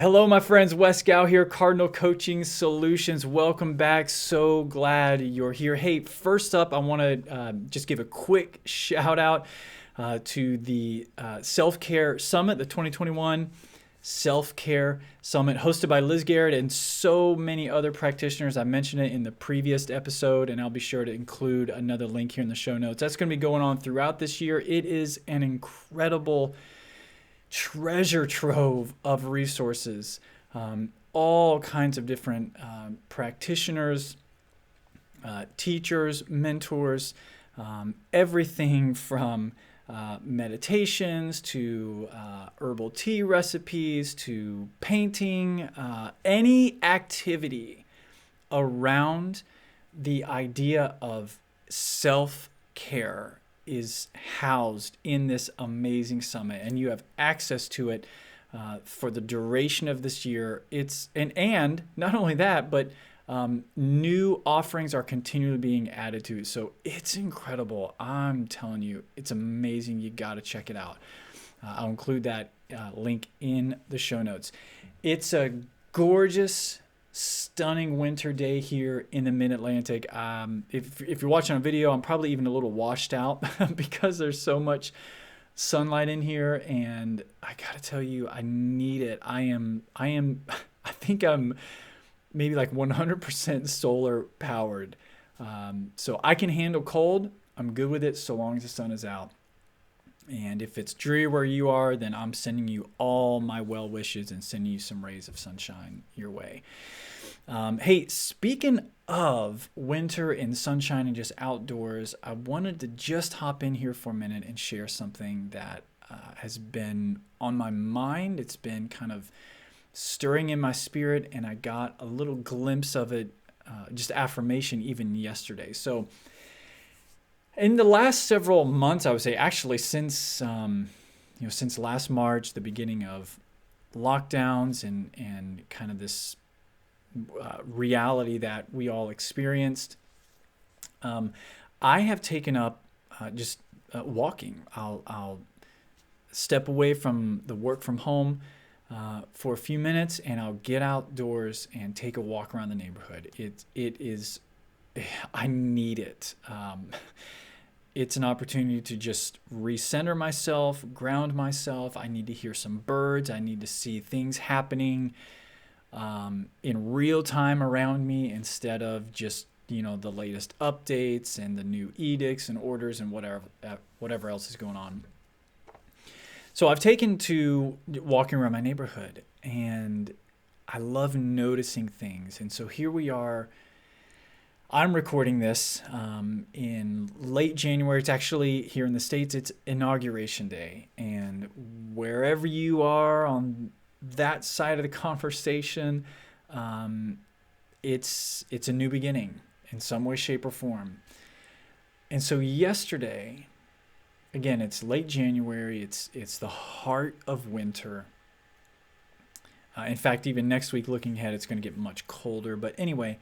Hello, my friends. Wes Gow here, Cardinal Coaching Solutions. Welcome back. So glad you're here. Hey, first up, I want to just give a quick shout out to the Self Care Summit, the 2021 Self Care Summit, hosted by Liz Garrett and so many other practitioners. I mentioned it in the previous episode, and I'll be sure to include another link here in the show notes. That's going to be going on throughout this year. It is an incredible treasure trove of resources, all kinds of different practitioners, teachers, mentors, everything from meditations to herbal tea recipes to painting, any activity around the idea of self-care is housed in this amazing summit, and you have access to it for the duration of this year. And not only that, but new offerings are continually being added to it. So it's incredible. I'm telling you, it's amazing. You got to check it out. I'll include that link in the show notes. It's a gorgeous, stunning winter day here in the Mid-Atlantic. If you're watching on video, I'm probably even a little washed out because there's so much sunlight in here, and I gotta tell you, I need it. I think I'm maybe like 100% solar powered. So I can handle cold. I'm good with it so long as the sun is out. And if it's dreary where you are, then I'm sending you all my well wishes and sending you some rays of sunshine your way. Hey, speaking of winter and sunshine and just outdoors, I wanted to just hop in here for a minute and share something that has been on my mind. It's been kind of stirring in my spirit, and I got a little glimpse of it, just affirmation even yesterday. So in the last several months, I would say actually since last March, the beginning of lockdowns and kind of this reality that we all experienced, I have taken up just walking. I'll step away from the work from home for a few minutes, and I'll get outdoors and take a walk around the neighborhood. It is, I need it. It's an opportunity to just recenter myself, ground myself. I need to hear some birds. I need to see things happening in real time around me instead of just the latest updates and the new edicts and orders and whatever else is going on. So I've taken to walking around my neighborhood, and I love noticing things. And so here we are. I'm recording this in late January. It's actually here in the States, it's Inauguration Day. And wherever you are on that side of the conversation, it's a new beginning in some way, shape, or form. And so yesterday, again, it's late January. It's the heart of winter. In fact, even next week, looking ahead, it's going to get much colder. But anyway,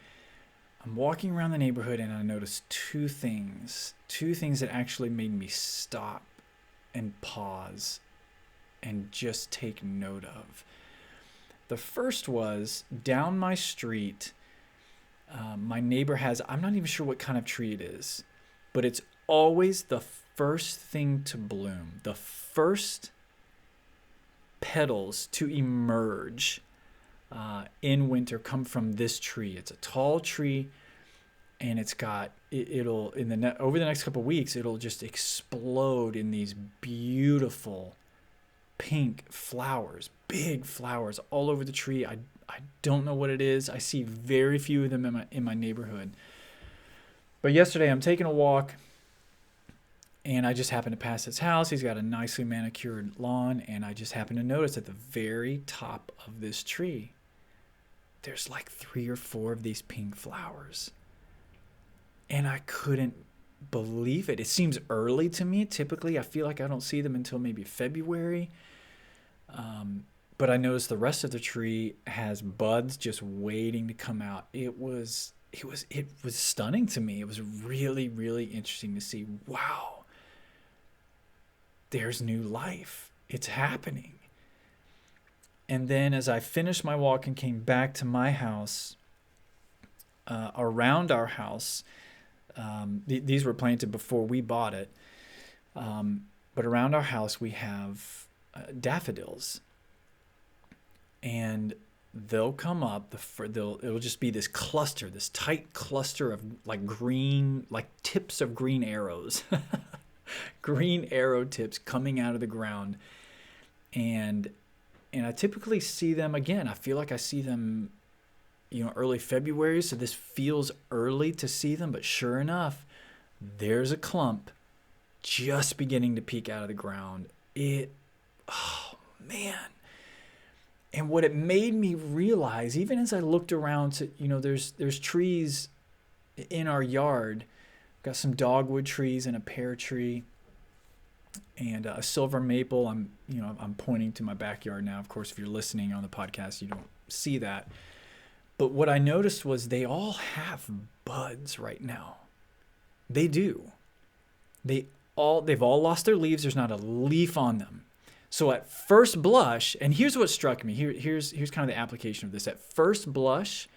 I'm walking around the neighborhood, and I noticed two things that actually made me stop and pause and just take note of. The first was down my street. My neighbor has, I'm not even sure what kind of tree it is, but it's always the first thing to bloom, the first petals to emerge in winter come from this tree. It's a tall tree, and it's got it'll over the next couple of weeks it'll just explode in these beautiful pink flowers, big flowers all over the tree. I don't know what it is. I see very few of them in my neighborhood. But yesterday I'm taking a walk, and I just happened to pass his house. He's got a nicely manicured lawn, and I just happened to notice at the very top of this tree, there's like 3 or 4 of these pink flowers. And I couldn't believe it. It seems early to me. Typically, I feel like I don't see them until maybe February. But I noticed the rest of the tree has buds just waiting to come out. It was stunning to me. It was really, really interesting to see. Wow, there's new life. It's happening. And then as I finished my walk and came back to my house, around our house, these were planted before we bought it, but around our house we have daffodils. And they'll come up, it'll just be this cluster, this tight cluster of like green, like tips of green arrows, green arrow tips coming out of the ground. And I typically see them again. I feel like I see them, early February. So this feels early to see them, but sure enough, there's a clump just beginning to peek out of the ground. Oh man. And what it made me realize, even as I looked around to, there's trees in our yard. We've got some dogwood trees and a pear tree and a silver maple. I'm pointing to my backyard now. Of course, if you're listening on the podcast, you don't see that. But what I noticed was they all have buds right now. They do. They've all lost their leaves. There's not a leaf on them. So at first blush, and here's what struck me. Here's kind of the application of this. At first blush,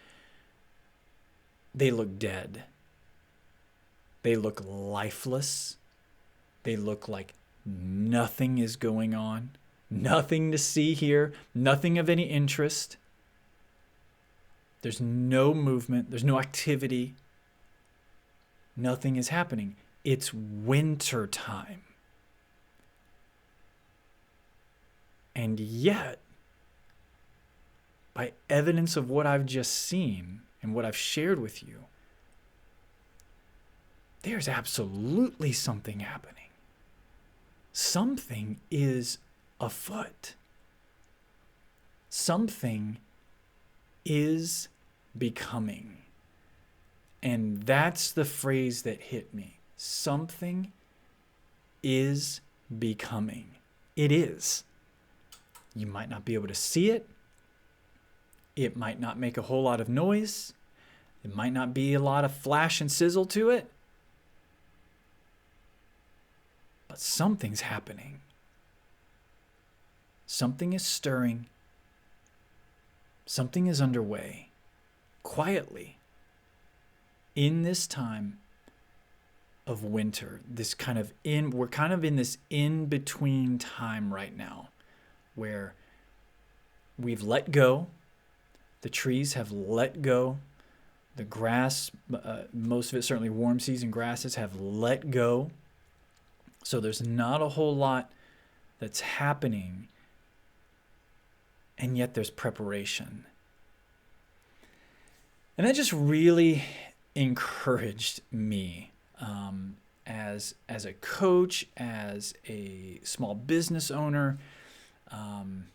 they look dead. They look lifeless. They look like nothing is going on. Nothing to see here. Nothing of any interest. There's no movement. There's no activity. Nothing is happening. It's winter time. And yet, by evidence of what I've just seen and what I've shared with you, there's absolutely something happening. Something is afoot. Something is becoming. And that's the phrase that hit me. Something is becoming. It is. You might not be able to see it. It might not make a whole lot of noise. It might not be a lot of flash and sizzle to it. But something's happening. Something is stirring. Something is underway. Quietly. In this time of winter, we're kind of in this in-between time right now, where we've let go, the trees have let go, the grass, most of it, certainly warm season grasses, have let go. So there's not a whole lot that's happening, and yet there's preparation. And that just really encouraged me as a coach, as a small business owner. And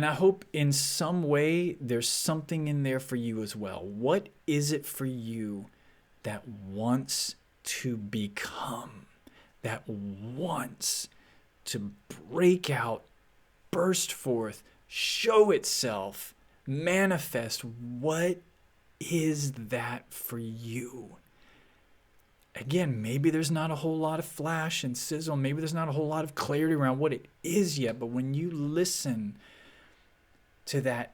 I hope in some way there's something in there for you as well. What is it for you that wants to become, that wants to break out, burst forth, show itself, manifest? What is that for you? Again, maybe there's not a whole lot of flash and sizzle. Maybe there's not a whole lot of clarity around what it is yet. But when you listen to that,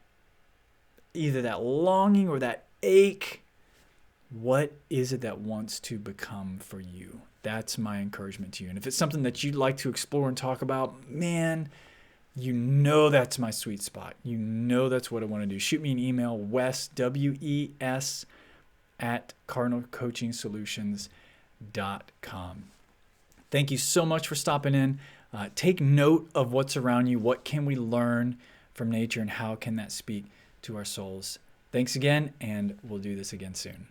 either that longing or that ache, what is it that wants to become for you? That's my encouragement to you. And if it's something that you'd like to explore and talk about, man, that's my sweet spot. That's what I want to do. Shoot me an email, Wes, W-E-S, at cardinalcoachingsolutions.com. Thank you so much for stopping in. Take note of what's around you. What can we learn from nature, and how can that speak to our souls? Thanks again, and we'll do this again soon.